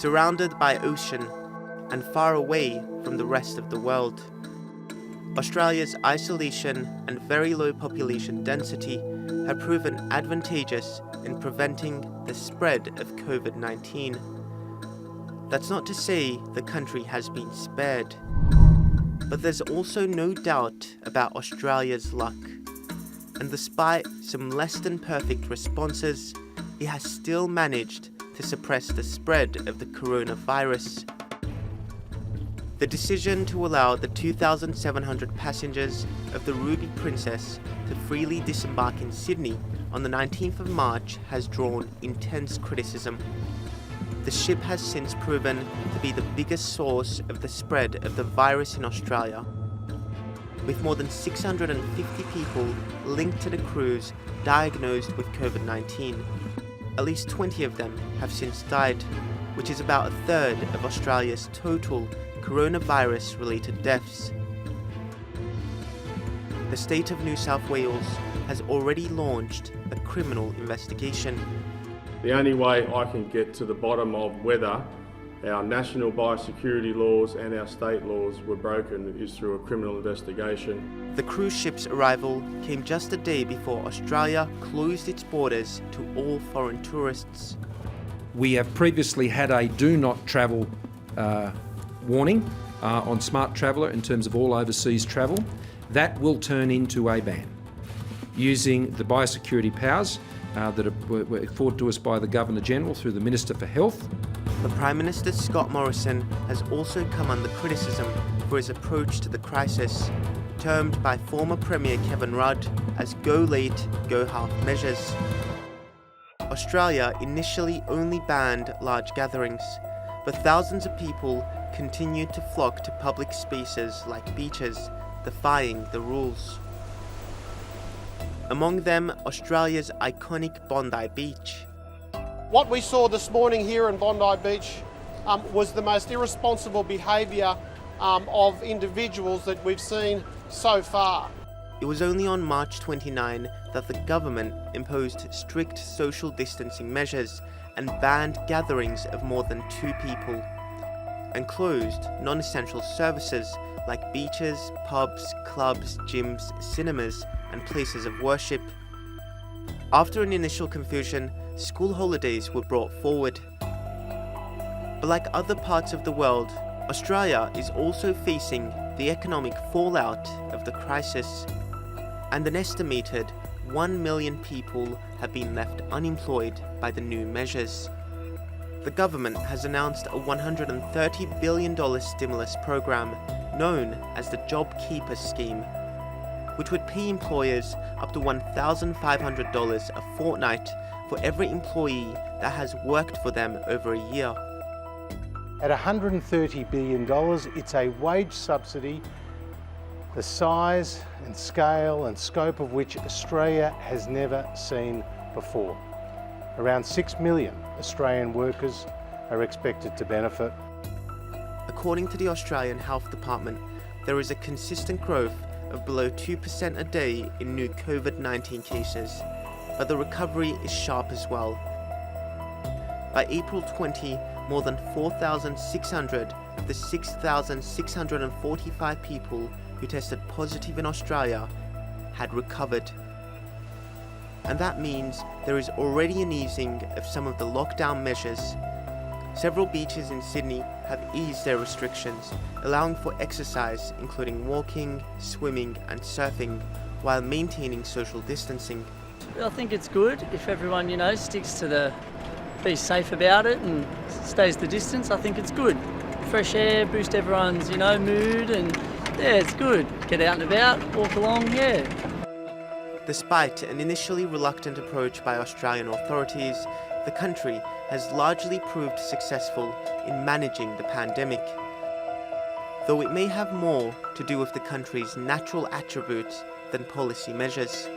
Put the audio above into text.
surrounded by ocean and far away from the rest of the world. Australia's isolation and very low population density have proven advantageous in preventing the spread of COVID-19. That's not to say the country has been spared, but there's also no doubt about Australia's luck. And despite some less than perfect responses, it has still managed to suppress the spread of the coronavirus. The decision to allow the 2,700 passengers of the Ruby Princess to freely disembark in Sydney on the 19th of March has drawn intense criticism. The ship has since proven to be the biggest source of the spread of the virus in Australia, with more than 650 people linked to the cruise diagnosed with COVID-19. At least 20 of them have since died, which is about a third of Australia's total coronavirus-related deaths. The state of New South Wales has already launched a criminal investigation. The only way I can get to the bottom of whether our national biosecurity laws and our state laws were broken is through a criminal investigation. The cruise ship's arrival came just a day before Australia closed its borders to all foreign tourists. We have previously had a do not travel warning on Smart Traveller in terms of all overseas travel. That will turn into a ban using the biosecurity powers that were afforded to us by the Governor-General through the Minister for Health. The Prime Minister Scott Morrison has also come under criticism for his approach to the crisis, termed by former Premier Kevin Rudd as go late, go half measures. Australia initially only banned large gatherings, but thousands of people continued to flock to public spaces like beaches, defying the rules. Among them, Australia's iconic Bondi Beach. What we saw this morning here in Bondi Beach was the most irresponsible behaviour of individuals that we've seen so far. It was only on March 29 that the government imposed strict social distancing measures and banned gatherings of more than 2 people, and closed non-essential services like beaches, pubs, clubs, gyms, cinemas, and places of worship. After an initial confusion, school holidays were brought forward. But like other parts of the world, Australia is also facing the economic fallout of the crisis, and an estimated 1 million people have been left unemployed by the new measures. The government has announced a $130 billion stimulus program known as the JobKeeper scheme, which would pay employers up to $1,500 a fortnight for every employee that has worked for them over a year. At $130 billion, it's a wage subsidy, the size and scale and scope of which Australia has never seen before. Around 6 million Australian workers are expected to benefit. According to the Australian Health Department, there is a consistent growth of below 2% a day in new COVID-19 cases, but the recovery is sharp as well. By April 20, more than 4,600 of the 6,645 people who tested positive in Australia had recovered. And that means there is already an easing of some of the lockdown measures. Several beaches in Sydney have eased their restrictions, allowing for exercise including walking, swimming and surfing, while maintaining social distancing. I think it's good if everyone, sticks to be safe about it and stays the distance. I think it's good. Fresh air, boost everyone's, mood, and it's good. Get out and about, walk along, Despite an initially reluctant approach by Australian authorities, the country has largely proved successful in managing the pandemic. Though it may have more to do with the country's natural attributes than policy measures.